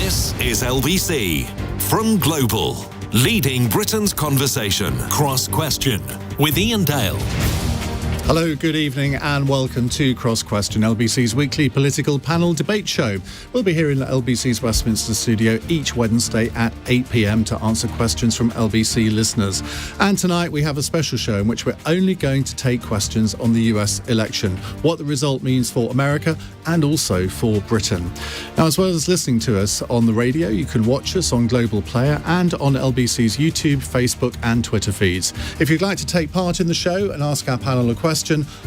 This is LBC from Global, leading Britain's conversation. Cross Question with Iain Dale. Hello, good evening and welcome to Cross Question, LBC's weekly political panel debate show. We'll be here in LBC's Westminster studio each Wednesday at 8 p.m. to answer questions from LBC listeners. And tonight we have a special show in which we're only going to take questions on the US election, what the result means for America and also for Britain. Now, as well as listening to us on the radio, you can watch us on Global Player and on LBC's YouTube, Facebook and Twitter feeds. If you'd like to take part in the show and ask our panel a question,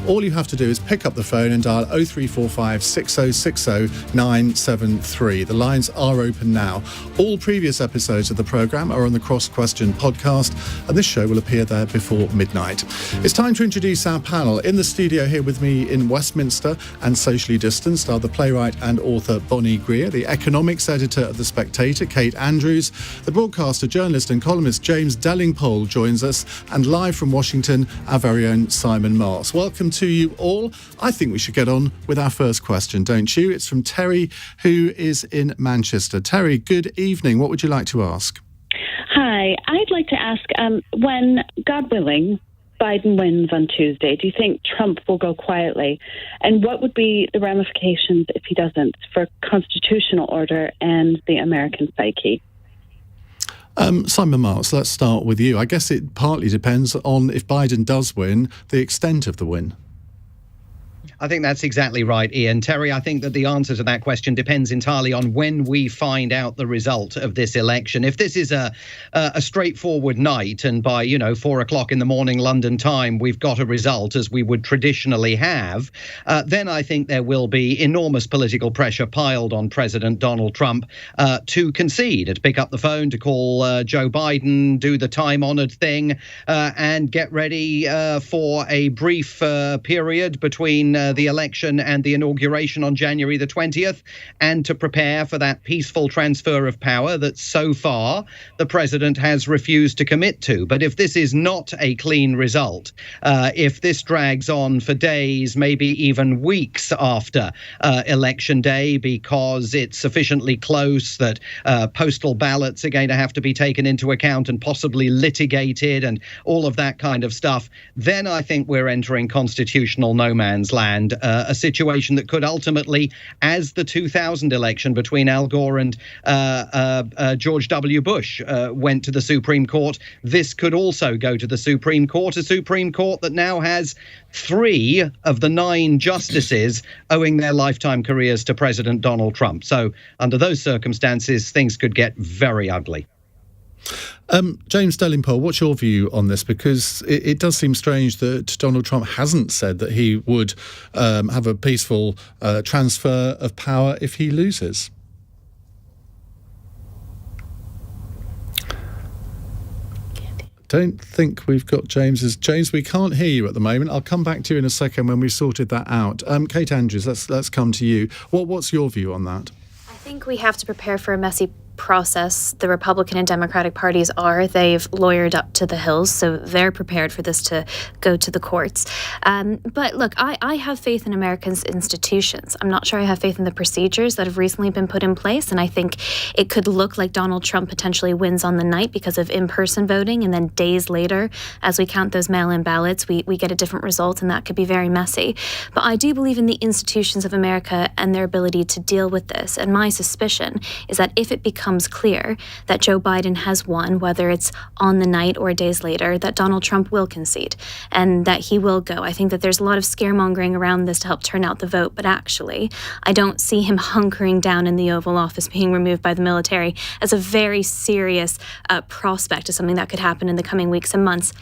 all you have to do is pick up the phone and dial 0345 6060 973. The lines are open now. All previous episodes of the programme are on the Cross Question podcast, and this show will appear there before midnight. It's time to introduce our panel. In the studio here with me in Westminster and socially distanced are the playwright and author Bonnie Greer, the economics editor of The Spectator, Kate Andrews, the broadcaster, journalist and columnist James Delingpole joins us, and live from Washington, our very own Simon Marks. Welcome to you all. I think we should get on with our first question, don't you? It's from Terry, who is in Manchester. Terry, good evening. What would you like to ask? Hi. I'd like to ask, when, God willing, Biden wins on Tuesday, do you think Trump will go quietly? And what would be the ramifications if he doesn't for constitutional order and the American psyche? Simon Marks, let's start with you. I guess it partly depends on, if Biden does win, the extent of the win. I think that's exactly right, Ian. Terry, I think that the answer to that question depends entirely on when we find out the result of this election. If this is a straightforward night and by, 4 o'clock in the morning London time, we've got a result as we would traditionally have, then I think there will be enormous political pressure piled on President Donald Trump to concede, to pick up the phone, to call Joe Biden, do the time-honored thing, and get ready for a brief period between the election and the inauguration on January the 20th, and to prepare for that peaceful transfer of power that so far the president has refused to commit to. But if this is not a clean result, if this drags on for days, maybe even weeks after election day, because it's sufficiently close that postal ballots are going to have to be taken into account and possibly litigated and all of that kind of stuff, then I think we're entering constitutional no man's land. A situation that could ultimately, as the 2000 election between Al Gore and George W. Bush went to the Supreme Court, this could also go to the Supreme Court, a Supreme Court that now has 3 of the 9 justices owing their lifetime careers to President Donald Trump. So under those circumstances, things could get very ugly. James Delingpole, what's your view on this? Because it does seem strange that Donald Trump hasn't said that he would have a peaceful transfer of power if he loses. Don't think we've got James's. James, we can't hear you at the moment. I'll come back to you in a second when we've sorted that out. Kate Andrews, let's come to you. What's your view on that? I think we have to prepare for a messy process. The Republican and Democratic parties they've lawyered up to the hills, so they're prepared for this to go to the courts. But look, I have faith in Americans' institutions. I'm not sure I have faith in the procedures that have recently been put in place, and I think it could look like Donald Trump potentially wins on the night because of in-person voting, and then days later, as we count those mail-in ballots, we get a different result, and that could be very messy. But I do believe in the institutions of America and their ability to deal with this, and my suspicion is that if it becomes clear that Joe Biden has won, whether it's on the night or days later, that Donald Trump will concede and that he will go. I think that there's a lot of scaremongering around this to help turn out the vote, but actually, I don't see him hunkering down in the Oval Office, being removed by the military, as a very serious prospect of something that could happen in the coming weeks and months.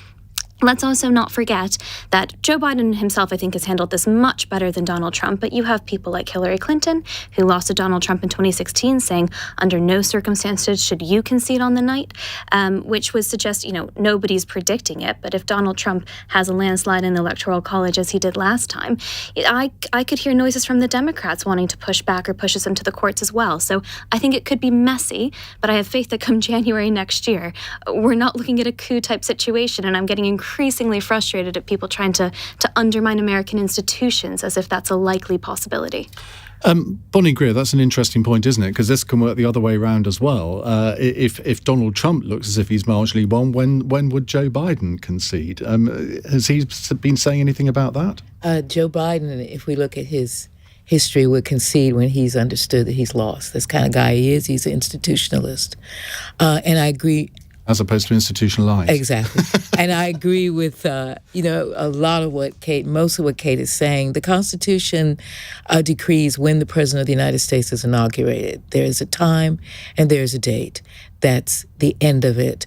Let's also not forget that Joe Biden himself, I think, has handled this much better than Donald Trump, but you have people like Hillary Clinton, who lost to Donald Trump in 2016, saying under no circumstances should you concede on the night, which would suggest, nobody's predicting it. But if Donald Trump has a landslide in the Electoral College, as he did last time, I could hear noises from the Democrats wanting to push back or push us into the courts as well. So I think it could be messy, but I have faith that come January next year, we're not looking at a coup-type situation, and I'm getting increasingly frustrated at people trying to undermine American institutions as if that's a likely possibility. Bonnie Greer, that's an interesting point, isn't it? Because this can work the other way around as well. If Donald Trump looks as if he's marginally won, when would Joe Biden concede? Has he been saying anything about that? Joe Biden, if we look at his history, would concede when he's understood that he's lost. That's the kind of guy he is. He's an institutionalist. And I agree. As opposed to institutionalized. Exactly. And I agree with, a lot of most of what Kate is saying. The Constitution decrees when the President of the United States is inaugurated. There is a time and there is a date. That's the end of it.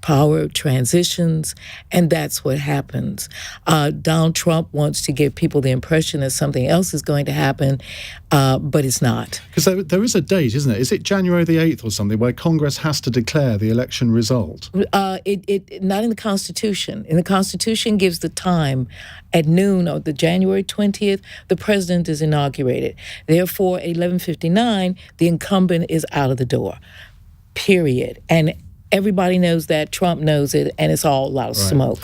Power transitions, and that's what happens. Donald Trump wants to give people the impression that something else is going to happen, but it's not. Because there is a date, isn't it? Is it January the 8th or something, where Congress has to declare the election result? It not in the Constitution. In the Constitution gives the time at noon of the January 20th, the president is inaugurated. Therefore, at 11:59, the incumbent is out of the door, period. And everybody knows that. Trump knows it, and it's all a lot of smoke.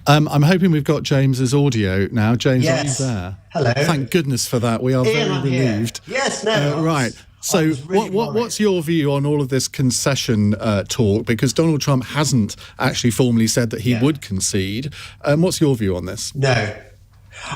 I'm hoping we've got James's audio now. James, yes. Are you there? Hello. Thank goodness for that. We are Ian, very relieved. Here. Yes, no. Right. So what's your view on all of this concession talk? Because Donald Trump hasn't actually formally said that he would concede. What's your view on this? No.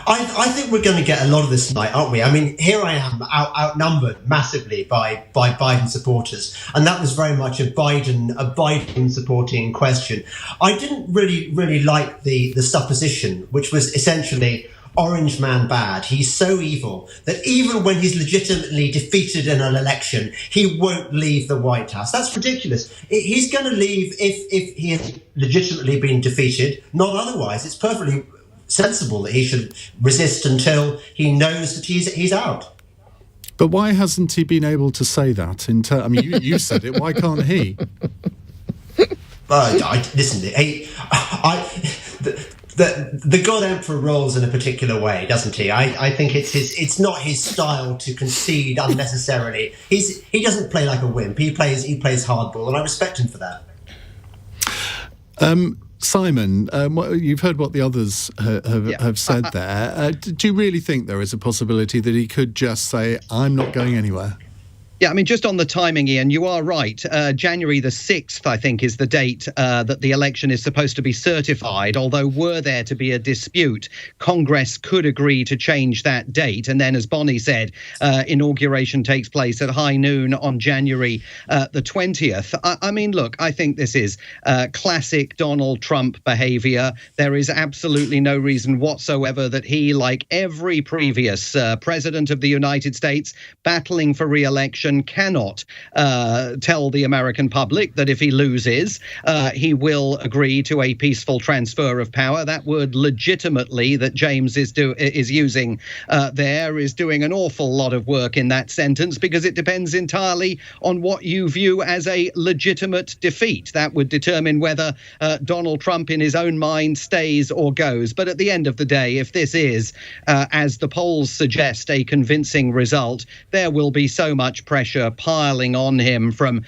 I think we're going to get a lot of this tonight, aren't we? I mean, here I am outnumbered massively by Biden supporters, and that was very much a Biden supporting question. I didn't really like the supposition, which was essentially Orange man bad. He's so evil that even when he's legitimately defeated in an election, he won't leave the White House. That's ridiculous. He's going to leave if he has legitimately been defeated, not otherwise. It's perfectly sensible that he should resist until he knows that he's out. But why hasn't he been able to say that? I mean, you said it. Why can't he? Listen, the God Emperor rolls in a particular way, doesn't he? I think it's not his style to concede unnecessarily. He doesn't play like a wimp. He plays hardball, and I respect him for that. Simon, you've heard what the others have said there. Do you really think there is a possibility that he could just say, I'm not going anywhere? Yeah, I mean, just on the timing, Ian, you are right. January the 6th, I think, is the date that the election is supposed to be certified. Although were there to be a dispute, Congress could agree to change that date. And then, as Bonnie said, inauguration takes place at high noon on January the 20th. I mean, look, I think this is classic Donald Trump behavior. There is absolutely no reason whatsoever that he, like every previous president of the United States battling for re-election, cannot tell the American public that if he loses, he will agree to a peaceful transfer of power. That word legitimately that James is using there is doing an awful lot of work in that sentence, because it depends entirely on what you view as a legitimate defeat. That would determine whether Donald Trump in his own mind stays or goes. But at the end of the day, if this is, as the polls suggest, a convincing result, there will be so much pressure piling on him from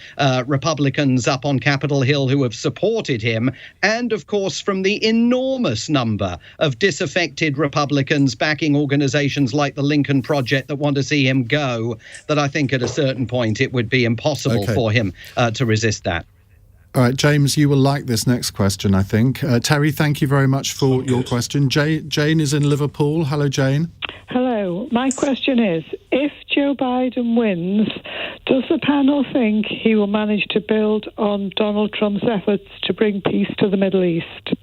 Republicans up on Capitol Hill who have supported him, and of course from the enormous number of disaffected Republicans backing organizations like the Lincoln Project that want to see him go, that I think at a certain point it would be impossible for him to resist that. All right, James, you will like this next question, I think. Terry, thank you very much for your question. Jane is in Liverpool. Hello, Jane. Hello. My question is, if Joe Biden wins, does the panel think he will manage to build on Donald Trump's efforts to bring peace to the Middle East?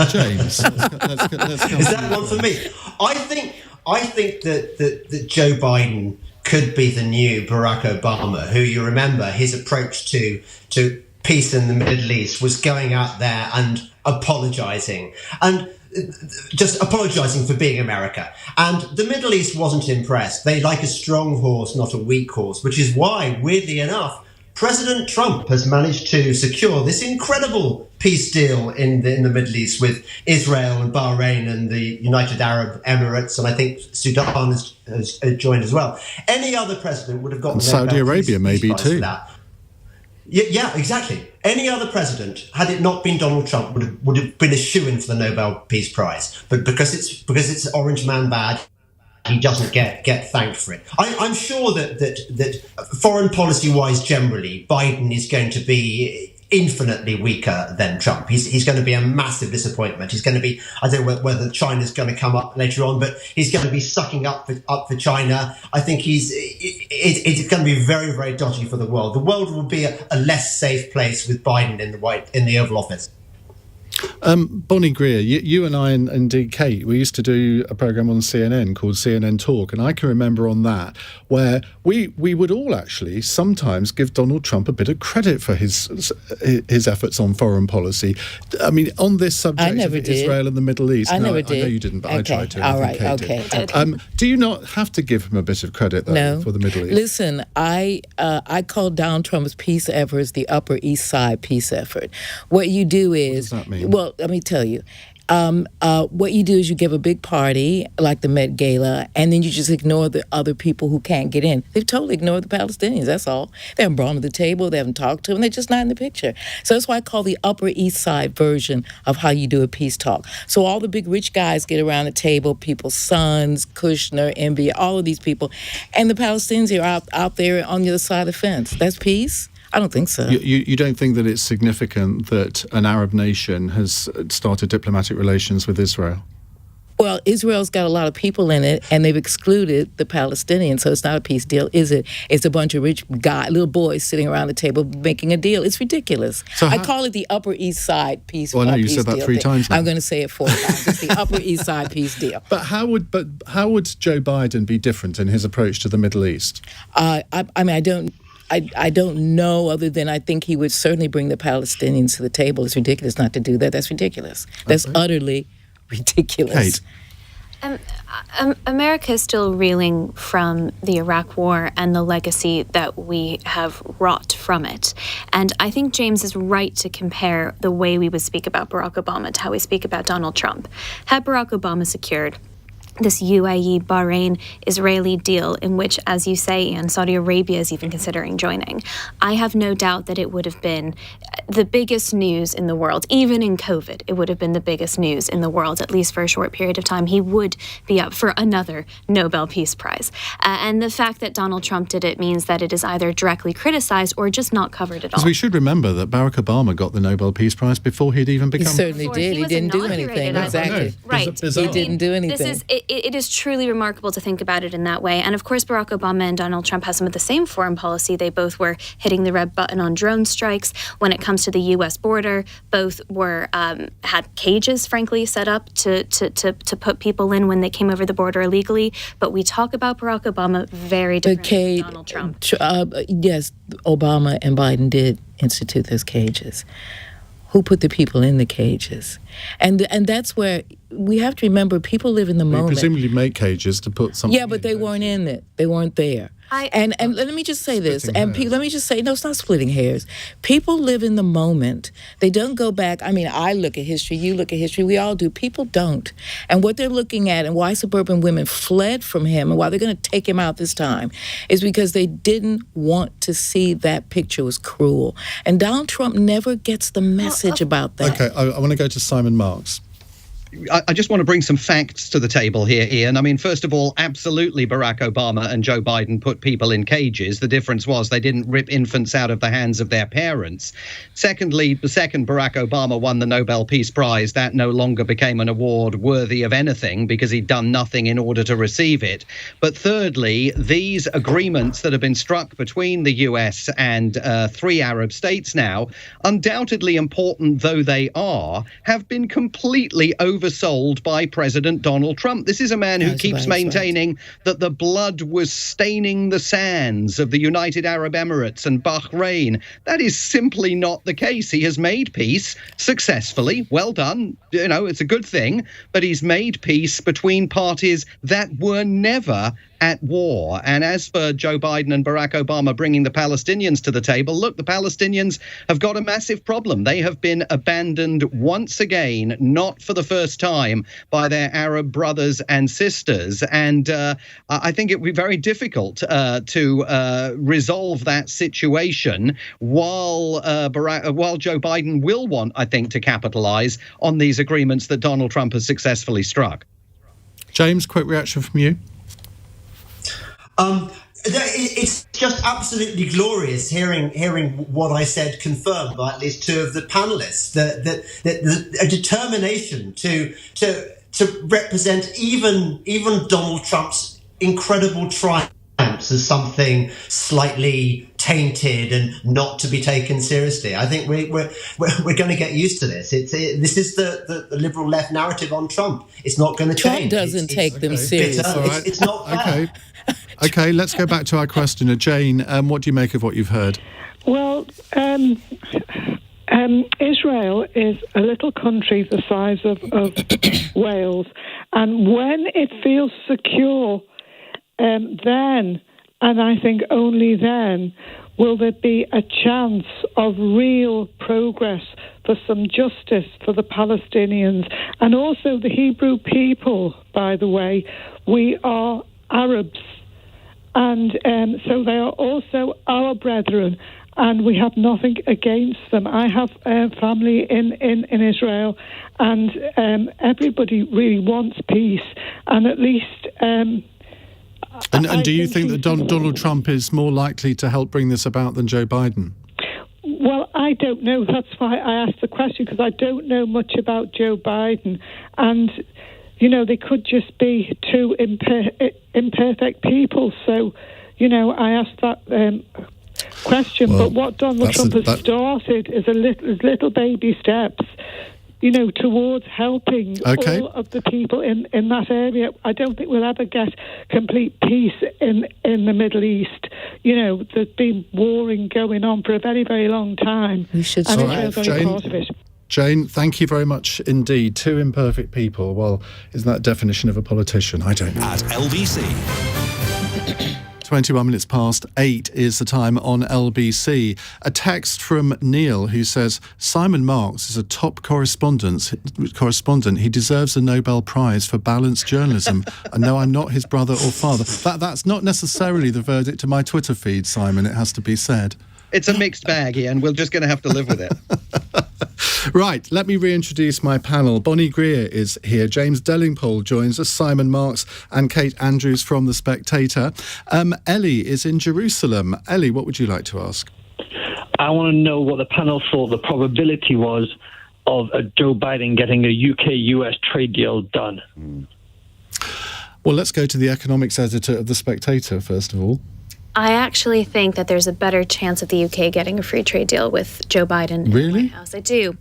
James, let's come. Is that one for me? I think that Joe Biden could be the new Barack Obama, who, you remember, his approach to peace in the Middle East was going out there and apologising. And just apologising for being America. And the Middle East wasn't impressed. They like a strong horse, not a weak horse, which is why, weirdly enough, President Trump has managed to secure this incredible peace deal in the Middle East with Israel and Bahrain and the United Arab Emirates, and I think Sudan has joined as well. Any other president would have gotten Saudi Arabia maybe too. For that. Yeah, exactly. Any other president, had it not been Donald Trump, would have been a shoo-in for the Nobel Peace Prize. But because it's Orange man bad, he doesn't get thanked for it. I'm sure that foreign policy-wise, generally, Biden is going to be infinitely weaker than Trump. He's going to be a massive disappointment. He's going to be, I don't know whether China's going to come up later on, but he's going to be sucking up for China. I think it's going to be very, very dodgy for the world. The world will be a less safe place with Biden in the Oval Office. Bonnie Greer, you and I and indeed Kate, we used to do a programme on CNN called CNN Talk, and I can remember on that where we would all actually sometimes give Donald Trump a bit of credit for his efforts on foreign policy. I mean, on this subject of Israel and the Middle East. I never did. I know you didn't, but okay. I tried to. All right, okay. Do you not have to give him a bit of credit, though, for the Middle East? Listen, I call Donald Trump's peace efforts the Upper East Side peace effort. What you do is... What does that mean? Well, let me tell you. What you do is you give a big party like the Met Gala, and then you just ignore the other people who can't get in. They've totally ignored the Palestinians, that's all. They haven't brought them to the table, they haven't talked to them, they're just not in the picture. So that's why I call the Upper East Side version of how you do a peace talk. So all the big rich guys get around the table, people's sons, Kushner, Envy, all of these people, and the Palestinians are out there on the other side of the fence. That's peace? I don't think so. You don't think that it's significant that an Arab nation has started diplomatic relations with Israel? Well, Israel's got a lot of people in it, and they've excluded the Palestinians, so it's not a peace deal, is it? It's a bunch of rich little boys sitting around the table making a deal. It's ridiculous. I call it the Upper East Side peace deal. Well, I know you said that 3 times now. I'm going to say it 4 times. It's the Upper East Side peace deal. But how would Joe Biden be different in his approach to the Middle East? I don't know, other than I think he would certainly bring the Palestinians to the table. It's ridiculous not to do that. That's ridiculous. That's utterly ridiculous. Kate. America is still reeling from the Iraq War and the legacy that we have wrought from it. And I think James is right to compare the way we would speak about Barack Obama to how we speak about Donald Trump. Had Barack Obama secured this UAE, Bahrain, Israeli deal in which, as you say, Iain, Saudi Arabia is even considering joining, I have no doubt that it would have been the biggest news in the world. Even in COVID, it would have been the biggest news in the world, at least for a short period of time. He would be up for another Nobel Peace Prize. And the fact that Donald Trump did it means that it is either directly criticized or just not covered at all. Because we should remember that Barack Obama got the Nobel Peace Prize before he'd even become... He certainly did. He didn't do anything. Exactly. Right. He didn't do anything. It is truly remarkable to think about it in that way. And of course, Barack Obama and Donald Trump have some of the same foreign policy. They both were hitting the red button on drone strikes. When it comes to the U.S. border, both were had cages, frankly, set up to put people in when they came over the border illegally. But we talk about Barack Obama very differently than Donald Trump. Yes, Obama and Biden did institute those cages. Who put the people in the cages? And that's where we have to remember people live in the moment. Presumably make cages to put something. Yeah, but they weren't in it. They weren't there. And let me just say this. And let me just say, no, it's not splitting hairs. People live in the moment. They don't go back. I mean, I look at history. You look at history. We all do. People don't. And what they're looking at and why suburban women fled from him and why they're going to take him out this time is because they didn't want to see that picture was cruel. And Donald Trump never gets the message about that. Okay, I want to go to Simon Marks. I just want to bring some facts to the table here, Iain. I mean, first of all, absolutely Barack Obama and Joe Biden put people in cages. The difference was they didn't rip infants out of the hands of their parents. Secondly, the second Barack Obama won the Nobel Peace Prize, that no longer became an award worthy of anything because he'd done nothing in order to receive it. But thirdly, these agreements that have been struck between the US and 3 Arab states now, undoubtedly important though they are, have been completely oversold by President Donald Trump. This is a man who keeps maintaining that the blood was staining the sands of the United Arab Emirates and Bahrain. That is simply not the case. He has made peace successfully. Well done. You know, it's a good thing. But he's made peace between parties that were never at war. And as for Joe Biden and Barack Obama bringing the Palestinians to the table, look, the Palestinians have got a massive problem. They have been abandoned once again, not for the first time, by their Arab brothers and sisters. And I think it would be very difficult to resolve that situation while Joe Biden will want, I think, to capitalize on these agreements that Donald Trump has successfully struck. James, quick reaction from you. It's just absolutely glorious hearing what I said confirmed by at least two of the panelists. That a determination to represent even Donald Trump's incredible triumphs as something slightly tainted and not to be taken seriously. I think we're going to get used to this. This is the liberal left narrative on Trump. It's not going to change. Trump doesn't take them seriously. Right. It's not fair. Okay, let's go back to our questioner. Jane, what do you make of what you've heard? Well, Israel is a little country the size of Wales, and when it feels secure, then, and I think only then, will there be a chance of real progress for some justice for the Palestinians and also the Hebrew people, by the way. We are Arabs, and so they are also our brethren, and we have nothing against them. I have family in Israel, and everybody really wants peace, and at least... And do you think that Donald Trump is more likely to help bring this about than Joe Biden? Well, I don't know. That's why I asked the question, because I don't know much about Joe Biden. And, they could just be two imperfect people. So, I asked that question. Well, but what Donald Trump has started is little baby steps, towards helping all of the people in that area. I don't think we'll ever get complete peace in the Middle East. There's been warring going on for a very, very long time. We should and Israel's only part of it. Jane, thank you very much indeed. Two imperfect people. Well, isn't that a definition of a politician? I don't know. At LBC. 21 minutes past 8 is the time on LBC. A text from Neil who says, Simon Marks is a top correspondent. He deserves a Nobel Prize for balanced journalism. And no, I'm not his brother or father. That's not necessarily the verdict of my Twitter feed, Simon, it has to be said. It's a mixed bag, Ian. We're just going to have to live with it. Right, let me reintroduce my panel. Bonnie Greer is here. James Delingpole joins us, Simon Marks and Kate Andrews from The Spectator. Ellie is in Jerusalem. Ellie, what would you like to ask? I want to know what the panel thought the probability was of Joe Biden getting a UK-US trade deal done. Well, let's go to the economics editor of The Spectator, first of all. I actually think that there's a better chance of the UK getting a free trade deal with Joe Biden in the White House. I do.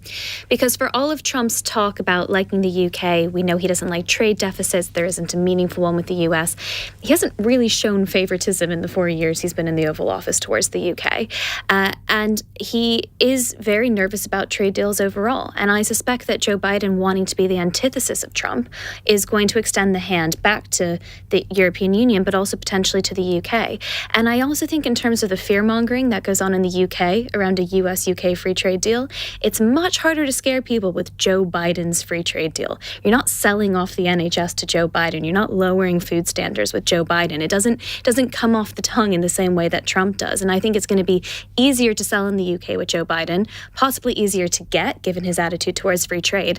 Because for all of Trump's talk about liking the UK, we know he doesn't like trade deficits. There isn't a meaningful one with the US. He hasn't really shown favoritism in the 4 years he's been in the Oval Office towards the UK. And he is very nervous about trade deals overall. And I suspect that Joe Biden, wanting to be the antithesis of Trump, is going to extend the hand back to the European Union, but also potentially to the UK. And I also think in terms of the fear-mongering that goes on in the UK around a US-UK free trade deal, it's much harder to scare people with Joe Biden's free trade deal. You're not selling off the NHS to Joe Biden. You're not lowering food standards with Joe Biden. It doesn't come off the tongue in the same way that Trump does. And I think it's going to be easier to sell in the UK with Joe Biden, possibly easier to get, given his attitude towards free trade.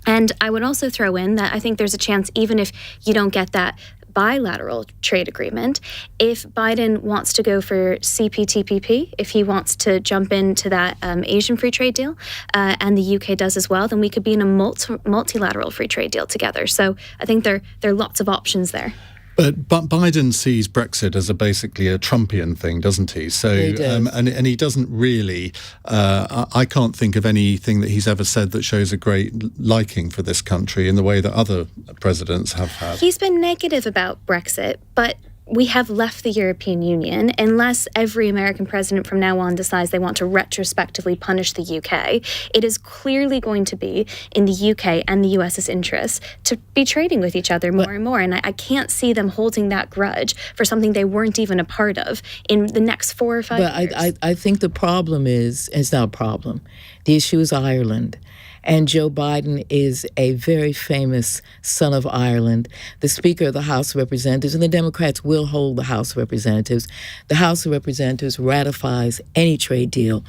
And I would also throw in that I think there's a chance, even if you don't get that bilateral trade agreement, if Biden wants to go for CPTPP, if he wants to jump into that Asian free trade deal, and the UK does as well, then we could be in a multilateral free trade deal together. So I think there are lots of options there. But Biden sees Brexit as basically a Trumpian thing, doesn't he? So, he does. And he doesn't really. I can't think of anything that he's ever said that shows a great liking for this country in the way that other presidents have had. He's been negative about Brexit, but we have left the European Union. Unless every American president from now on decides they want to retrospectively punish the UK, it is clearly going to be in the UK and the US's interest to be trading with each other more and more. And I can't see them holding that grudge for something they weren't even a part of in the next 4 or 5 years. I think the problem is, it's not a problem. The issue is Ireland. And Joe Biden is a very famous son of Ireland, the Speaker of the House of Representatives, and the Democrats will hold the House of Representatives. The House of Representatives ratifies any trade deal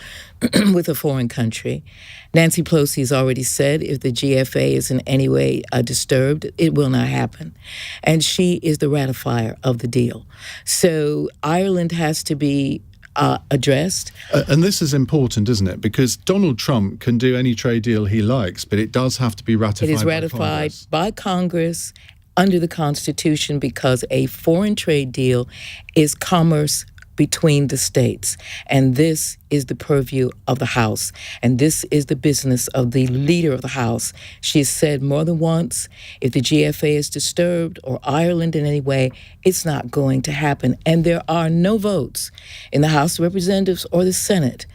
with a foreign country. Nancy Pelosi has already said if the GFA is in any way disturbed, it will not happen. And she is the ratifier of the deal. So Ireland has to be addressed. And this is important, isn't it? Because Donald Trump can do any trade deal he likes, but it does have to be ratified by Congress. It is ratified by Congress under the Constitution because a foreign trade deal is commerce between the states. And this is the purview of the House. And this is the business of the leader of the House. She has said more than once, if the GFA is disturbed or Ireland in any way, it's not going to happen. And there are no votes in the House of Representatives or the Senate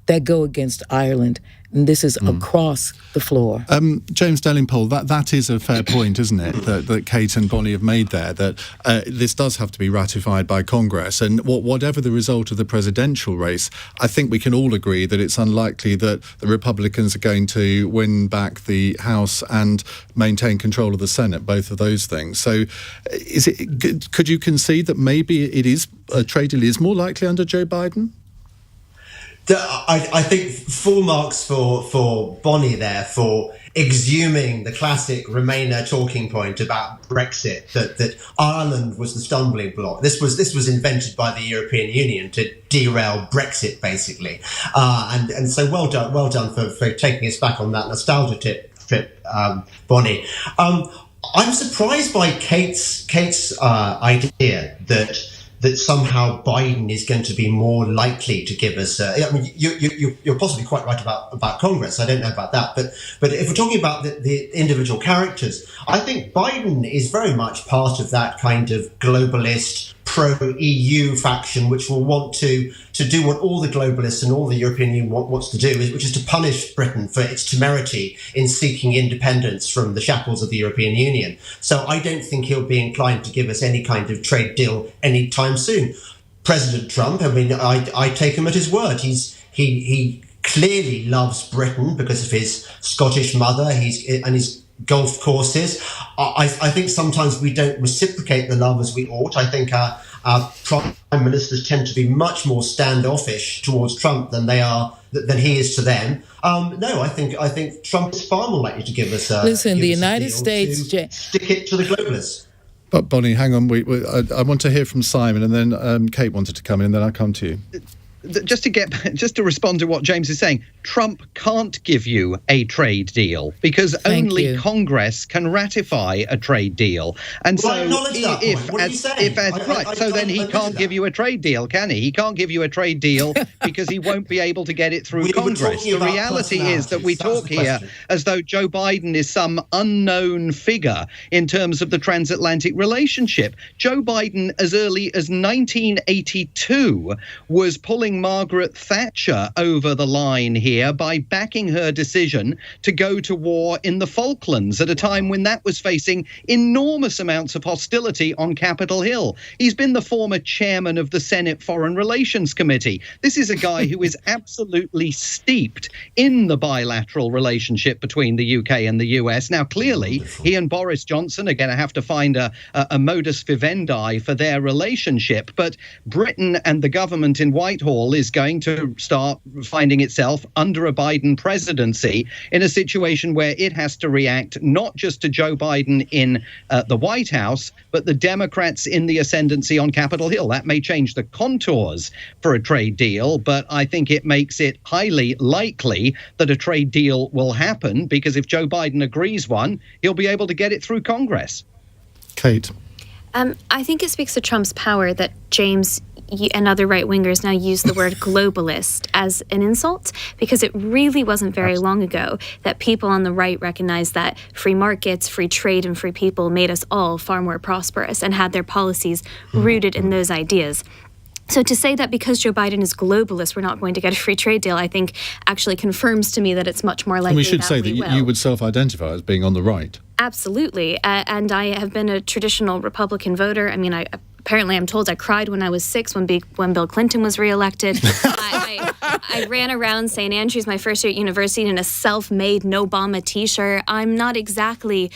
that go against Ireland. And this is across the floor. James Delingpole, that is a fair point, isn't it, that Kate and Bonnie have made there, that this does have to be ratified by Congress. And whatever the result of the presidential race, I think we can all agree that it's unlikely that the Republicans are going to win back the House and maintain control of the Senate, both of those things. So could you concede that maybe a trade deal is more likely under Joe Biden? I think full marks for Bonnie there for exhuming the classic Remainer talking point about Brexit, that Ireland was the stumbling block. This was invented by the European Union to derail Brexit, basically. And so well done for taking us back on that nostalgia trip, Bonnie. I'm surprised by Kate's idea that somehow Biden is going to be more likely to give us. I mean, you're possibly quite right about Congress. I don't know about that, but if we're talking about the individual characters, I think Biden is very much part of that kind of globalist pro-EU faction, which will want to do what all the globalists and all the European Union wants to do, which is to punish Britain for its temerity in seeking independence from the shackles of the European Union. So I don't think he'll be inclined to give us any kind of trade deal anytime soon. President Trump, I mean, I take him at his word. He clearly loves Britain because of his Scottish mother and his golf courses. I think sometimes we don't reciprocate the love as we ought. I think our prime ministers tend to be much more standoffish towards Trump than he is to them. No, I think Trump is far more likely to give us the United States stick it to the globalists. But Bonnie, hang on. I want to hear from Simon, and then Kate wanted to come in, and then I'll come to you. Just to respond to what James is saying, Trump can't give you a trade deal because only Congress can ratify a trade deal. And so then he can't give you a trade deal, can he? He can't give you a trade deal because he won't be able to get it through Congress. The reality is that we talk here as though Joe Biden is some unknown figure in terms of the transatlantic relationship. Joe Biden, as early as 1982, was pulling Margaret Thatcher over the line here by backing her decision to go to war in the Falklands at a time when that was facing enormous amounts of hostility on Capitol Hill. He's been the former chairman of the Senate Foreign Relations Committee. This is a guy who is absolutely steeped in the bilateral relationship between the UK and the US. Now, clearly, he and Boris Johnson are going to have to find a modus vivendi for their relationship, but Britain and the government in Whitehall is going to start finding itself under a Biden presidency in a situation where it has to react not just to Joe Biden in the White House, but the Democrats in the ascendancy on Capitol Hill. That may change the contours for a trade deal, but I think it makes it highly likely that a trade deal will happen because if Joe Biden agrees one, he'll be able to get it through Congress. Kate? I think it speaks to Trump's power that James and other right-wingers now use the word globalist as an insult, because it really wasn't very long ago that people on the right recognized that free markets, free trade, and free people made us all far more prosperous and had their policies rooted in those ideas. So to say that because Joe Biden is globalist, we're not going to get a free trade deal, I think actually confirms to me that it's much more likely that we will. And we should say that you would self-identify as being on the right. Absolutely. And I have been a traditional Republican voter. I mean, apparently I'm told I cried when I was 6 when Bill Clinton was reelected. I ran around St. Andrews my first year at university in a self-made No-Obama t-shirt. I'm not exactly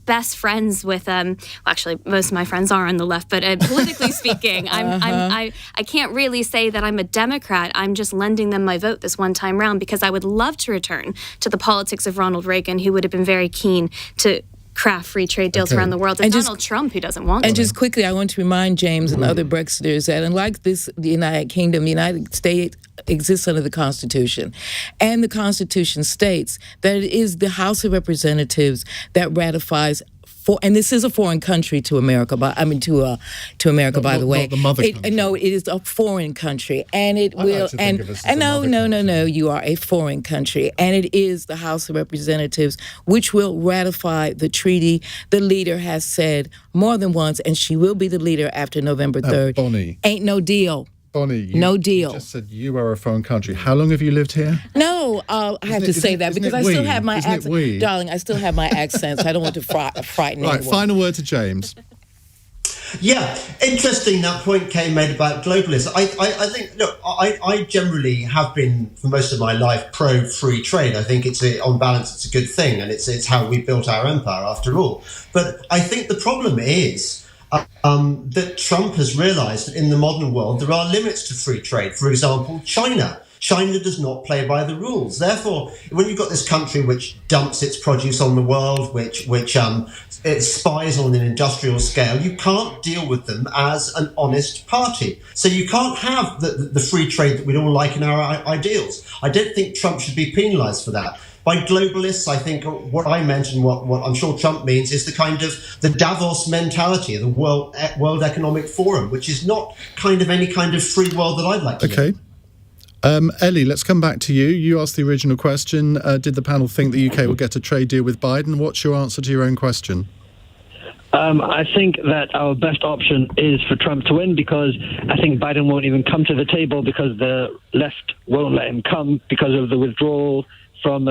best friends with, actually, most of my friends are on the left, but politically speaking, I can't really say that I'm a Democrat. I'm just lending them my vote this one time round because I would love to return to the politics of Ronald Reagan, who would have been very keen to craft free trade deals around the world. It's Donald Trump who doesn't want And to. just quickly, I want to remind James and other Brexiters that unlike this, the United Kingdom, the United States exists under the Constitution. And the Constitution states that it is the House of Representatives that ratifies and this is a foreign country to America, by the way. Not the mother country. No, it is a foreign country, and it will. No, you are a foreign country, and it is the House of Representatives which will ratify the treaty. The leader has said more than once, and she will be the leader after November 3rd. Bonnie. Ain't no deal. Bonnie, no deal. You just said you are a foreign country. How long have you lived here? No, I have to say that because I still have my accent. Darling, I still have my accent, so I don't want to frighten anyone. Right, final word to James. Yeah, interesting that point Kay made about globalists. I think, look, I generally have been, for most of my life, pro-free trade. I think on balance, it's a good thing, and it's how we built our empire, after all. But I think the problem is that Trump has realised that in the modern world there are limits to free trade. For example, China. China does not play by the rules. Therefore, when you've got this country which dumps its produce on the world, which it spies on an industrial scale, you can't deal with them as an honest party. So you can't have the free trade that we'd all like in our ideals. I don't think Trump should be penalised for that. By globalists, I think what I mentioned, what I'm sure Trump means, is the kind of the Davos mentality of the World Economic Forum, which is not kind of any kind of free world that I'd like to live. Ellie, let's come back to you. You asked the original question. Did the panel think the UK will get a trade deal with Biden? What's your answer to your own question? I think that our best option is for Trump to win because I think Biden won't even come to the table because the left won't let him come because of the withdrawal from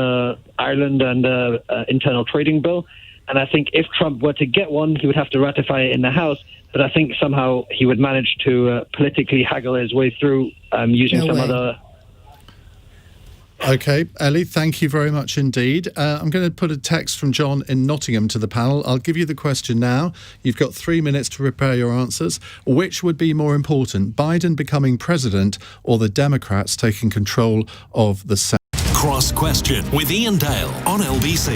Ireland and the internal trading bill. And I think if Trump were to get one, he would have to ratify it in the House. But I think somehow he would manage to politically haggle his way through using other... OK, Ellie, thank you very much indeed. I'm going to put a text from John in Nottingham to the panel. I'll give you the question now. You've got 3 minutes to prepare your answers. Which would be more important, Biden becoming president or the Democrats taking control of the Senate? Cross Question with Iain Dale on LBC.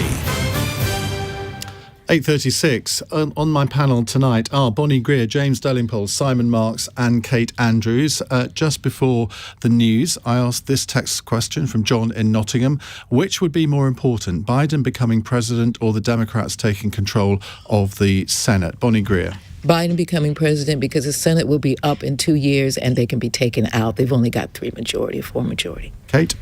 8:36. On my panel tonight are Bonnie Greer, James Delingpole, Simon Marks and Kate Andrews. Just before the news, I asked this text question from John in Nottingham. Which would be more important, Biden becoming president or the Democrats taking control of the Senate? Bonnie Greer. Biden becoming president because the Senate will be up in 2 years and they can be taken out. They've only got 4 majority. Kate?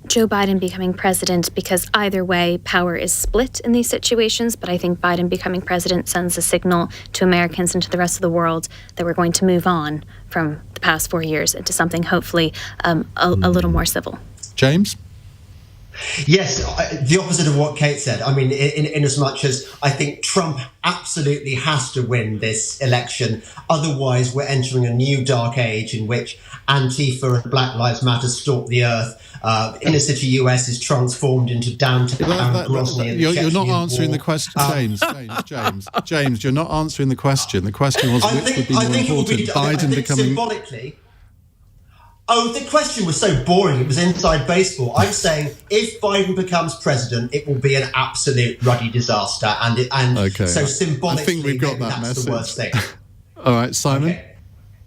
Joe Biden becoming president because either way, power is split in these situations. But I think Biden becoming president sends a signal to Americans and to the rest of the world that we're going to move on from the past 4 years into something hopefully a little more civil. James? Yes, the opposite of what Kate said. I mean, in as much as I think Trump absolutely has to win this election. Otherwise, we're entering a new dark age in which Antifa and Black Lives Matter stalk the earth. Inner city US is transformed into downtown Grozny. You're not answering the question, James. You're not answering the question. The question was which would be more important, Biden becoming symbolically. Oh, the question was so boring. It was inside baseball. I'm saying if Biden becomes president, it will be an absolute ruddy disaster, so symbolically, I think we've got that that's message. The worst thing. All right, Simon. Okay.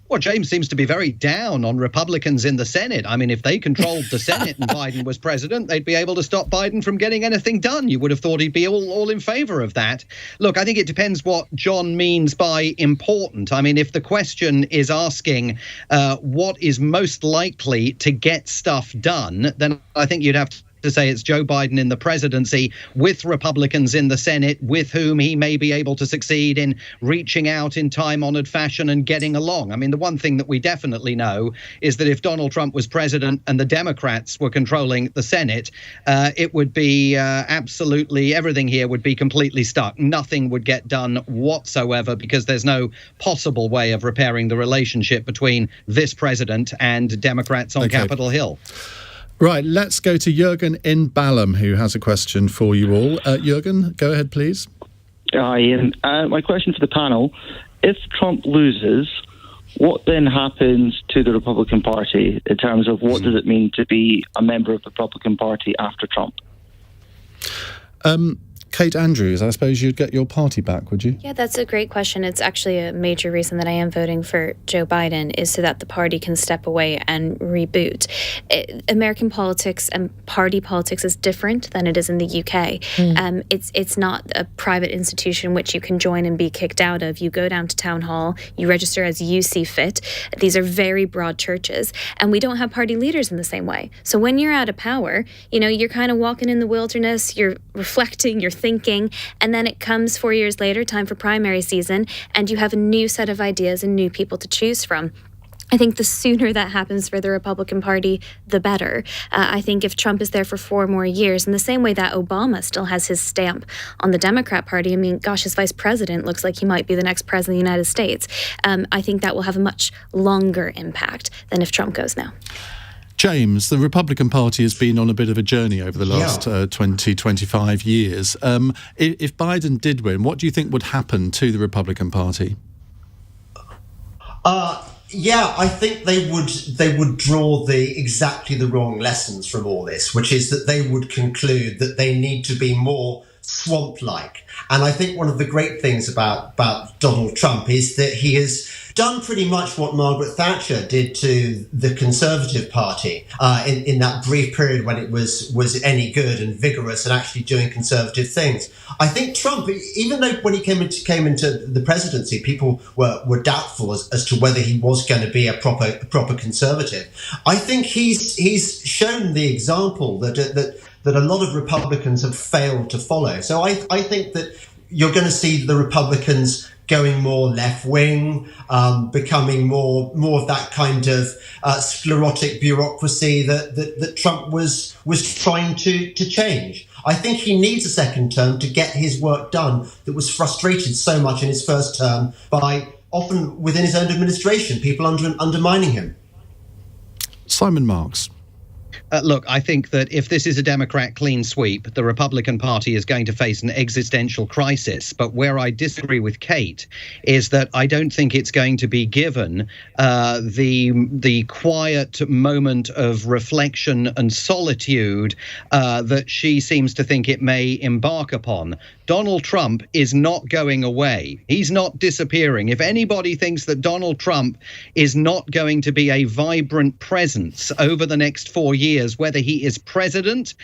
Well, James seems to be very down on Republicans in the Senate. I mean, if they controlled the Senate and Biden was president, they'd be able to stop Biden from getting anything done. You would have thought he'd be all in favor of that. Look, I think it depends what John means by important. I mean, if the question is asking what is most likely to get stuff done, then I think you'd have to to say it's Joe Biden in the presidency with Republicans in the Senate, with whom he may be able to succeed in reaching out in time-honored fashion and getting along. I mean, the one thing that we definitely know is that if Donald Trump was president and the Democrats were controlling the Senate, it would be absolutely, everything here would be completely stuck. Nothing would get done whatsoever because there's no possible way of repairing the relationship between this president and Democrats on Capitol Hill. Right, let's go to Jürgen in Balham, who has a question for you all. Jürgen, go ahead, please. Hi, Ian. My question for the panel, if Trump loses, what then happens to the Republican Party in terms of what does it mean to be a member of the Republican Party after Trump? Kate Andrews, I suppose you'd get your party back, would you? Yeah, that's a great question. It's actually a major reason that I am voting for Joe Biden is so that the party can step away and reboot. American politics and party politics is different than it is in the UK. It's not a private institution which you can join and be kicked out of. You go down to town hall, you register as you see fit. These are very broad churches, and we don't have party leaders in the same way. So when you're out of power, you're kind of walking in the wilderness, you're reflecting, you're thinking, and then it comes 4 years later, time for primary season, and you have a new set of ideas and new people to choose from. I think the sooner that happens for the Republican Party, the better. I think if Trump is there for 4 more years, in the same way that Obama still has his stamp on the Democrat Party, I mean, gosh, his vice president looks like he might be the next president of the United States. I think that will have a much longer impact than if Trump goes now. James, the Republican Party has been on a bit of a journey over the last 20, 25 years. If Biden did win, what do you think would happen to the Republican Party? I think they would draw exactly the wrong lessons from all this, which is that they would conclude that they need to be more swamp-like. And I think one of the great things about Donald Trump is that he has done pretty much what Margaret Thatcher did to the Conservative Party in that brief period when it was any good and vigorous and actually doing conservative things. I think Trump, even though when he came into the presidency, people were doubtful as to whether he was going to be a proper conservative. I think he's shown the example that a lot of Republicans have failed to follow. So I think that you're going to see the Republicans going more left-wing, becoming more of that kind of sclerotic bureaucracy that Trump was trying to change. I think he needs a second term to get his work done that was frustrated so much in his first term by, often within his own administration, people undermining him. Simon Marks. Look, I think that if this is a Democrat clean sweep, the Republican Party is going to face an existential crisis. But where I disagree with Kate is that I don't think it's going to be given the quiet moment of reflection and solitude that she seems to think it may embark upon. Donald Trump is not going away. He's not disappearing. If anybody thinks that Donald Trump is not going to be a vibrant presence over the next 4 years, whether he is president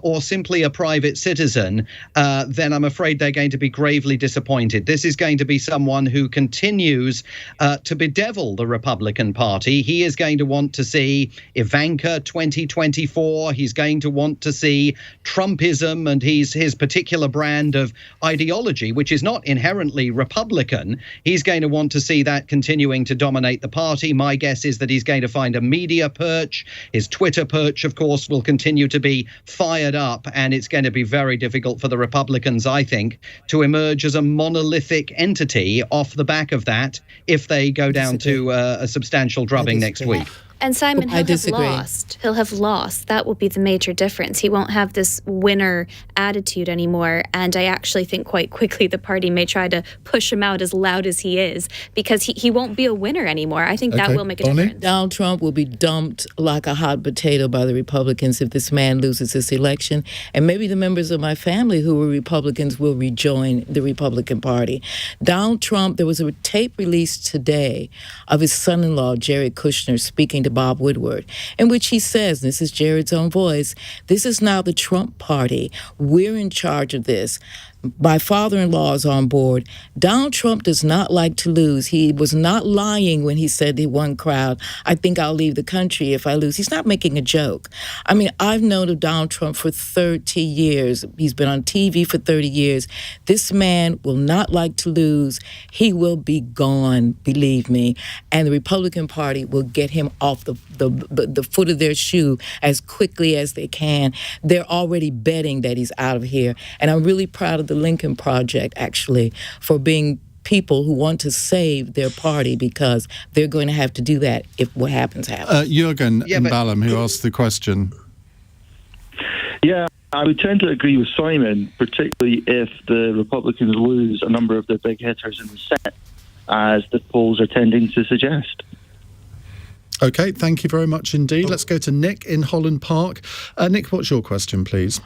or simply a private citizen, then I'm afraid they're going to be gravely disappointed. This is going to be someone who continues to bedevil the Republican Party. He is going to want to see Ivanka 2024. He's going to want to see Trumpism and his particular brand of ideology, which is not inherently Republican. He's going to want to see that continuing to dominate the party. My guess is that he's going to find a media perch. His Twitter perch, of course, will continue to be fired up, and it's going to be very difficult for the Republicans, I think, to emerge as a monolithic entity off the back of that if they go down to a substantial drubbing next week. And Simon, he'll have lost. He'll have lost. That will be the major difference. He won't have this winner attitude anymore. And I actually think quite quickly the party may try to push him out as loud as he is because he won't be a winner anymore. I think that will make a difference. Donald Trump will be dumped like a hot potato by the Republicans if this man loses this election. And maybe the members of my family who were Republicans will rejoin the Republican Party. Donald Trump, there was a tape released today of his son-in-law, Jared Kushner, speaking to Bob Woodward, in which he says, this is Jared's own voice, this is now the Trump party. We're in charge of this. My father-in-law is on board. Donald Trump does not like to lose. He was not lying when he said to one crowd, I think I'll leave the country if I lose. He's not making a joke. I mean, I've known of Donald Trump for 30 years. He's been on TV for 30 years. This man will not like to lose. He will be gone, believe me. And the Republican Party will get him off the foot of their shoe as quickly as they can. They're already betting that he's out of here. And I'm really proud of the Lincoln Project, actually, for being people who want to save their party, because they're going to have to do that if what happens. Jürgen Mballam, who asked the question. Yeah, I would tend to agree with Simon, particularly if the Republicans lose a number of their big hitters in the Senate, as the polls are tending to suggest. OK, thank you very much indeed. Let's go to Nick in Holland Park. Nick, what's your question, please?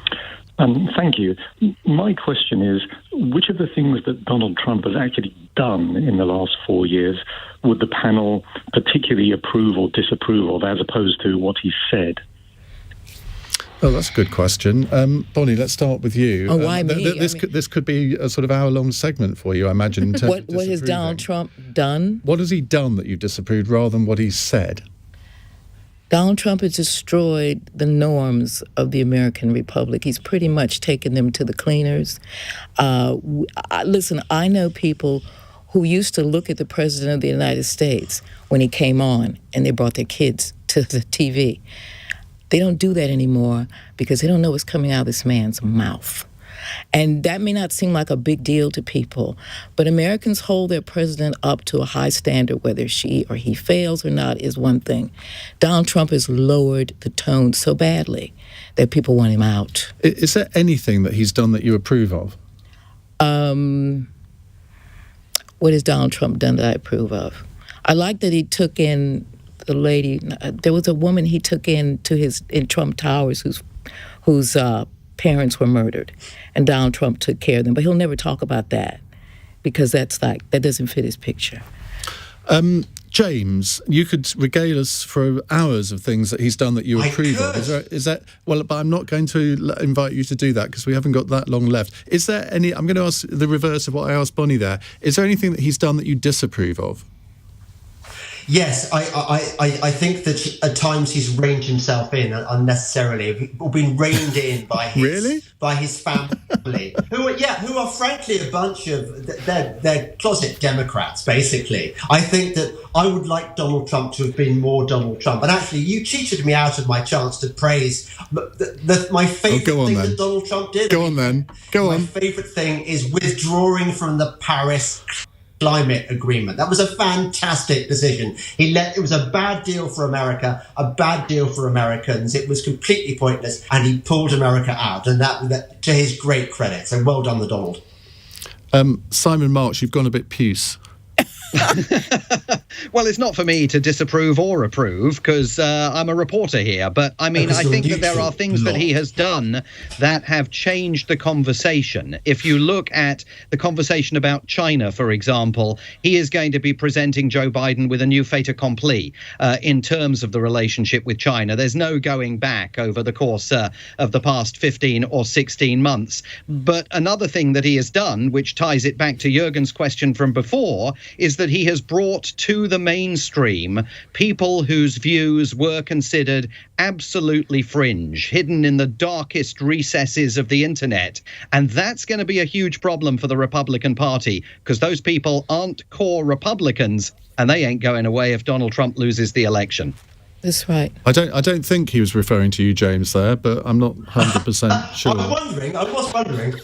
Thank you. My question is, which of the things that Donald Trump has actually done in the last 4 years would the panel particularly approve or disapprove of, as opposed to what he said? Oh, that's a good question. Bonnie, let's start with you. Oh, why me? This could be a sort of hour-long segment for you, I imagine. In terms of what has Donald Trump done? What has he done that you disapproved rather than what he said? Donald Trump has destroyed the norms of the American Republic. He's pretty much taken them to the cleaners. Listen, I know people who used to look at the President of the United States when he came on and they brought their kids to the TV. They don't do that anymore because they don't know what's coming out of this man's mouth. And that may not seem like a big deal to people, but Americans hold their president up to a high standard. Whether she or he fails or not is one thing. Donald Trump has lowered the tone so badly that people want him out. Is there anything that he's done that you approve of? What has Donald Trump done that I approve of? I like that he took in the lady. There was a woman he took in Trump Towers whose parents were murdered, and Donald Trump took care of them. But he'll never talk about that because that doesn't fit his picture. James, you could regale us for hours of things that he's done that you approve of. Is that well? But I'm not going to invite you to do that because we haven't got that long left. Is there any? I'm going to ask the reverse of what I asked Bonnie there. Is there anything that he's done that you disapprove of? Yes, I think that at times he's reined himself in unnecessarily, or been reined in by his family, who are frankly a bunch of they're closet Democrats, basically. I think that I would like Donald Trump to have been more Donald Trump. And actually, you cheated me out of my chance to praise my favourite thing that Donald Trump did. Go on then. Go on. My favourite thing is withdrawing from the Paris climate agreement. That was a fantastic decision. It was a bad deal for America, a bad deal for Americans. It was completely pointless, and he pulled America out, and that to his great credit. So well done, the Donald. Simon March, you've gone a bit puce. Well, it's not for me to disapprove or approve because I'm a reporter here. But I mean, I think that there are things that he has done that have changed the conversation. If you look at the conversation about China, for example, he is going to be presenting Joe Biden with a new fait accompli in terms of the relationship with China. There's no going back over the course of the past 15 or 16 months. But another thing that he has done, which ties it back to Jürgen's question from before, is that he has brought to the mainstream people whose views were considered absolutely fringe, hidden in the darkest recesses of the internet. And that's going to be a huge problem for the Republican Party because those people aren't core Republicans and they ain't going away if Donald Trump loses the election. That's right. I don't think he was referring to you, James, there, but I'm not 100% sure. I was wondering.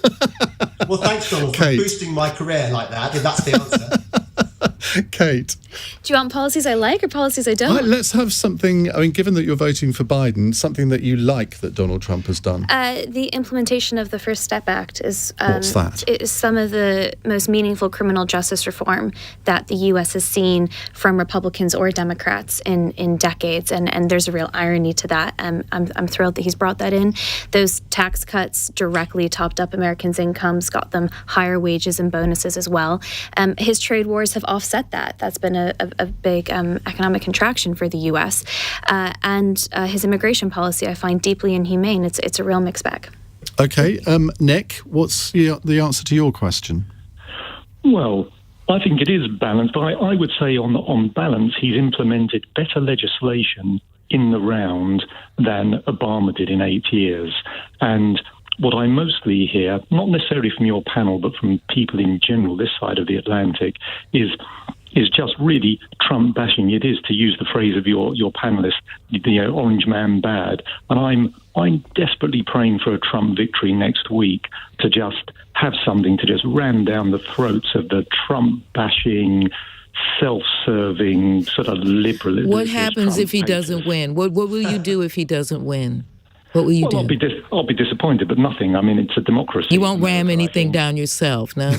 Well, thanks, Donald, for boosting my career like that, if that's the answer. Kate. Do you want policies I like or policies I don't? Let's have something, I mean, given that you're voting for Biden, something that you like that Donald Trump has done. The implementation of the First Step Act is... What's that? It is some of the most meaningful criminal justice reform that the U.S. has seen from Republicans or Democrats in decades, and there's a real irony to that. I'm thrilled that he's brought that in. Those tax cuts directly topped up Americans' incomes, got them higher wages and bonuses as well. His trade wars have offset that. That's been a big economic contraction for the U.S. And his immigration policy I find deeply inhumane. It's a real mixed bag. Okay, Nick, what's the answer to your question? Well, I think it is balanced. I would say on balance, he's implemented better legislation in the round than Obama did in 8 years. And what I mostly hear, not necessarily from your panel, but from people in general this side of the Atlantic, is just really Trump bashing. It is, to use the phrase of your panelist, orange man bad. And I'm desperately praying for a Trump victory next week to just have something to just ram down the throats of the Trump bashing, self-serving sort of liberal. What happens if he doesn't win? What will you do if he doesn't win? What will you do? I'll be disappointed, but nothing. I mean, it's a democracy. You won't ram anything down yourself, no?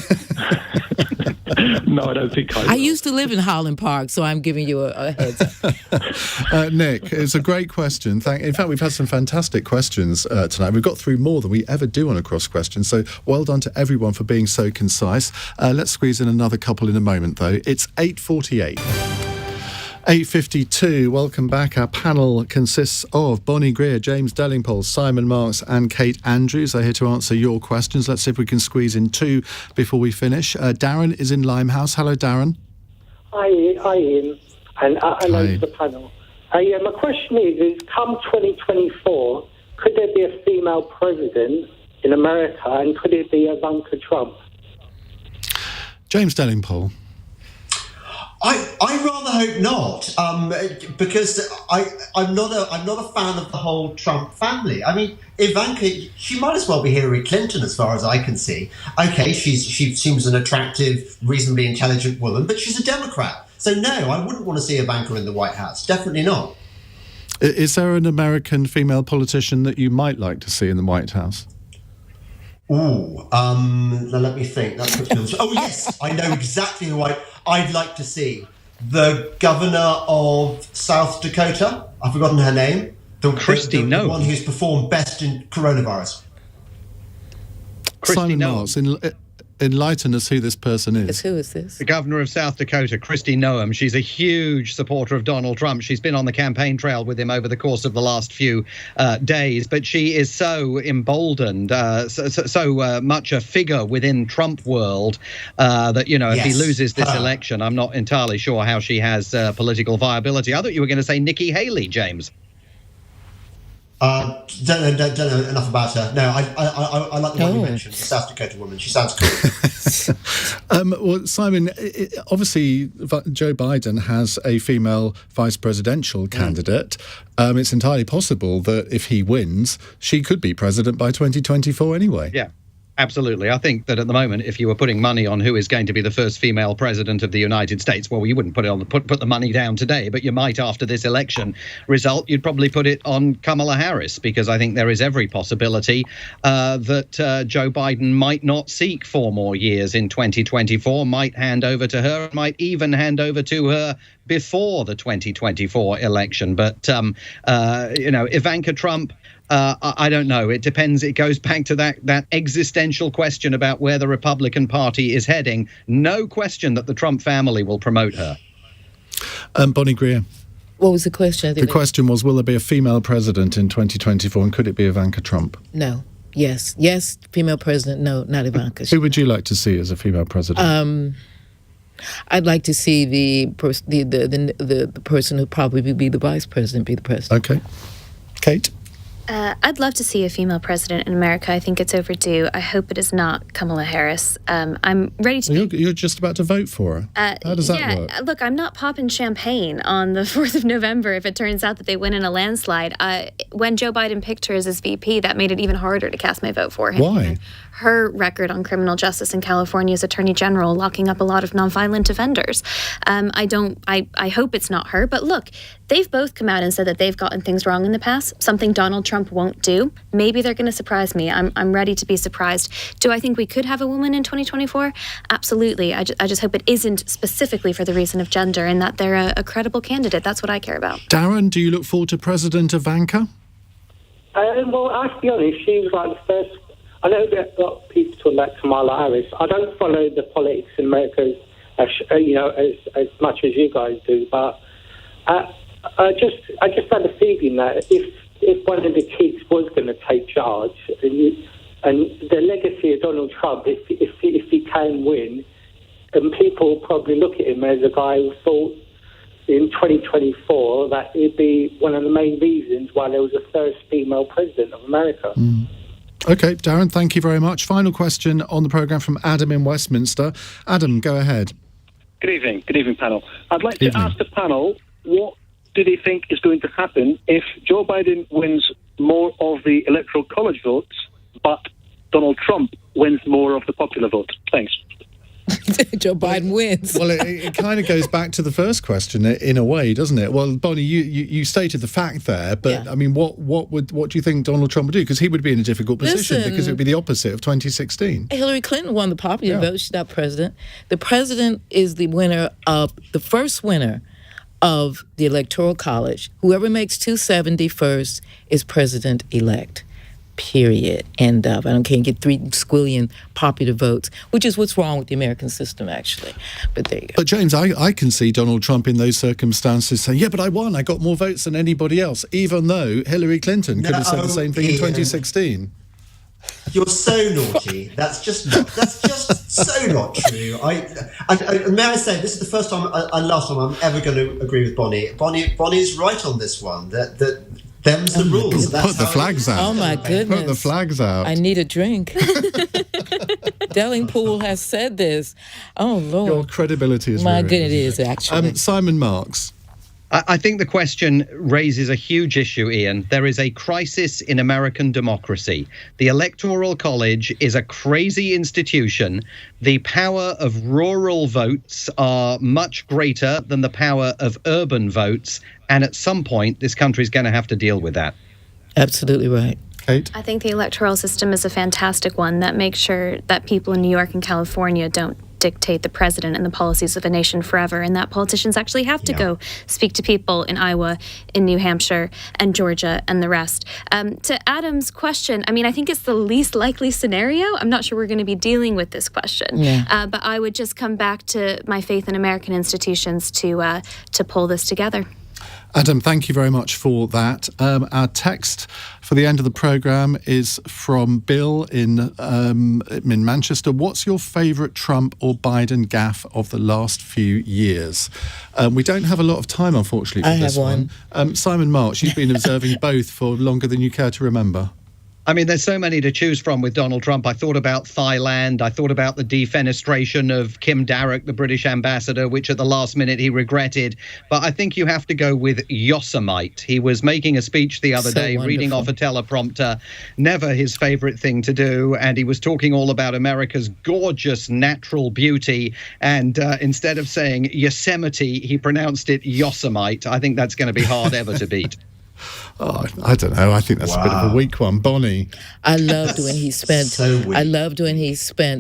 No, I don't think I will. I used to live in Holland Park, so I'm giving you a heads up. Nick, it's a great question. In fact, we've had some fantastic questions tonight. We've got through more than we ever do on a cross question, so well done to everyone for being so concise. Let's squeeze in another couple in a moment, though. It's 8:48. 8:52, welcome back. Our panel consists of Bonnie Greer, James Delingpole, Simon Marks and Kate Andrews. They're here to answer your questions. Let's see if we can squeeze in two before we finish. Darren is in Limehouse. Hello, Darren. Hi, Ian, and hello to the panel. My question is come 2024, could there be a female president in America, and could it be Ivanka Trump? James Delingpole. I rather hope not, because I'm not a fan of the whole Trump family. I mean, Ivanka, she might as well be Hillary Clinton as far as I can see. Okay, she seems an attractive, reasonably intelligent woman, but she's a Democrat. So no, I wouldn't want to see Ivanka in the White House. Definitely not. Is there an American female politician that you might like to see in the White House? Ooh, let me think. That puts me on. Oh yes, I know exactly who I'd like to see. The governor of South Dakota. I've forgotten her name. The one who's performed best in coronavirus. Simon Marks, enlighten us who this person is. Yes, who is this? The governor of South Dakota, Kristi Noem. She's a huge supporter of Donald Trump. She's been on the campaign trail with him over the course of the last few days, but she is so emboldened, so much a figure within Trump world that, if he loses this election, I'm not entirely sure how she has political viability. I thought you were going to say Nikki Haley, James. Don't know enough about her. No, I like the one you mentioned, the South Dakota woman. She sounds cool. Well, Simon, obviously Joe Biden has a female vice presidential candidate. It's entirely possible that if he wins, she could be president by 2024 anyway. Yeah. Absolutely. I think that at the moment, if you were putting money on who is going to be the first female president of the United States, well, you wouldn't put the money down today, but you might after this election result. You'd probably put it on Kamala Harris, because I think there is every possibility that Joe Biden might not seek 4 more years in 2024, might hand over to her, might even hand over to her before the 2024 election. But, Ivanka Trump, I don't know. It depends. It goes back to that existential question about where the Republican Party is heading. No question that the Trump family will promote her. Bonnie Greer. What was the question? The question was, will there be a female president in 2024, and could it be Ivanka Trump? No. Yes. Yes, female president. No, not Ivanka. Who would you like to see as a female president? I'd like to see the person who probably be the vice president be the president. Okay. Kate? I'd love to see a female president in America. I think it's overdue. I hope it is not Kamala Harris. I'm ready to... You're just about to vote for her. How does that work? Look, I'm not popping champagne on the 4th of November if it turns out that they win in a landslide. When Joe Biden picked her as his VP, that made it even harder to cast my vote for him. Why? Her record on criminal justice in California's attorney general, locking up a lot of nonviolent offenders. I hope it's not her, but look, they've both come out and said that they've gotten things wrong in the past, something Donald Trump won't do. Maybe they're going to surprise me. I'm ready to be surprised. Do I think we could have a woman in 2024? Absolutely. I just hope it isn't specifically for the reason of gender, and that they're a credible candidate. That's what I care about. Darren, do you look forward to President Ivanka? Well, I have to be honest, she was like the first... I know that a lot of people talk about Kamala Harris. I don't follow the politics in America as much as you guys do, but I just had a feeling that if one of the kids was going to take charge, And the legacy of Donald Trump, if he can win, and people probably look at him as a guy who thought in 2024 that it'd be one of the main reasons why there was a first female president of America. OK, Darren, thank you very much. Final question on the programme from Adam in Westminster. Adam, go ahead. Good evening, panel. I'd like to ask the panel, what do they think is going to happen if Joe Biden wins more of the Electoral College votes, but Donald Trump wins more of the popular vote? Thanks. Joe Biden wins. Well, it kind of goes back to the first question in a way, doesn't it? Well, Bonnie, you stated the fact there, but I mean, what do you think Donald Trump would do? Because he would be in a difficult position because it would be the opposite of 2016. Hillary Clinton won the popular vote. She's not president. The president is the first winner of the Electoral College. Whoever makes 270 first is president-elect. Period. End of. I can't get 3 squillion popular votes, which is what's wrong with the American system, actually. But there you go. But James, I can see Donald Trump in those circumstances saying, yeah, but I won. I got more votes than anybody else, even though Hillary Clinton could have said the same thing in 2016. You're so naughty. That's just so not true. May I say, this is the first time and last time I'm ever going to agree with Bonnie. Bonnie is right on this one. That them's the rules. Put the flags out. Oh my goodness. Put the flags out. I need a drink. Delingpole has said this. Oh Lord. Your credibility is my goodness, it is actually. Simon Marks. I think the question raises a huge issue, Iain. There is a crisis in American democracy. The Electoral College is a crazy institution. The power of rural votes are much greater than the power of urban votes. And at some point, this country is going to have to deal with that. Absolutely right. Kate? I think the electoral system is a fantastic one that makes sure that people in New York and California don't dictate the president and the policies of a nation forever, and that politicians actually have to go speak to people in Iowa, in New Hampshire, and Georgia, and the rest. To Adam's question, I mean, I think it's the least likely scenario. I'm not sure we're going to be dealing with this question, but I would just come back to my faith in American institutions to pull this together. Adam, thank you very much for that. Our text for the end of the programme is from Bill in Manchester. What's your favourite Trump or Biden gaffe of the last few years? We don't have a lot of time, unfortunately, for this one. Simon Marks, you've been observing both for longer than you care to remember. I mean, there's so many to choose from with Donald Trump. I thought about Thailand. I thought about the defenestration of Kim Darroch, the British ambassador, which at the last minute he regretted. But I think you have to go with Yosemite. He was making a speech the other day, reading off a teleprompter, never his favorite thing to do. And he was talking all about America's gorgeous natural beauty. And instead of saying Yosemite, he pronounced it Yosemite. I think that's going to be hard ever to beat. Oh, I don't know. I think that's a bit of a weak one. Bonnie. I loved when he spent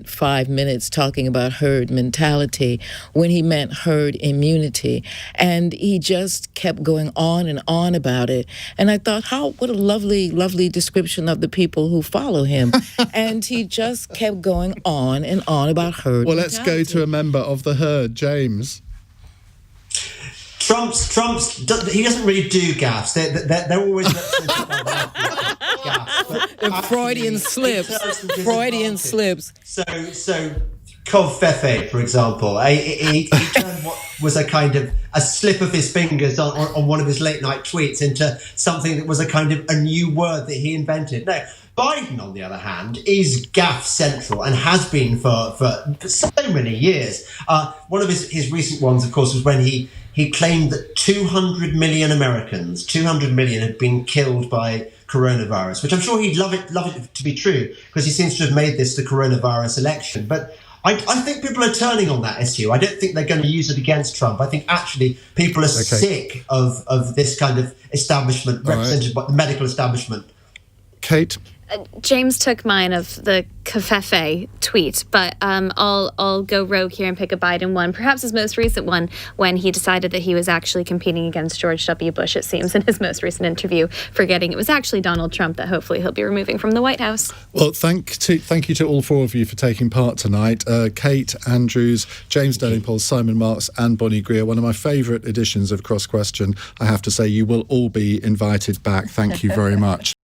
5 minutes talking about herd mentality when he meant herd immunity. And he just kept going on and on about it. And I thought, what a lovely, lovely description of the people who follow him. And he just kept going on and on about herd mentality. Let's go to a member of the herd, James. Trump's he doesn't really do gaffes. They're always gaffes. Freudian slips. So Covfefe, for example, he turned what was a kind of a slip of his fingers on one of his late night tweets into something that was a kind of a new word that he invented. Now, Biden, on the other hand, is gaffe central and has been for so many years. One of his recent ones, of course, was when he claimed that 200 million Americans, 200 million, had been killed by coronavirus, which I'm sure he'd love it to be true, because he seems to have made this the coronavirus election. But I think people are turning on that issue. I don't think they're going to use it against Trump. I think actually people are sick of this kind of establishment represented by the medical establishment. Kate? James took mine of the Covfefe tweet, but I'll go rogue here and pick a Biden one, perhaps his most recent one, when he decided that he was actually competing against George W. Bush, it seems, in his most recent interview, forgetting it was actually Donald Trump that hopefully he'll be removing from the White House. Well, thank you to all four of you for taking part tonight. Kate Andrews, James Delingpole, Simon Marks and Bonnie Greer. One of my favourite editions of Cross Question. I have to say, you will all be invited back. Thank you very much.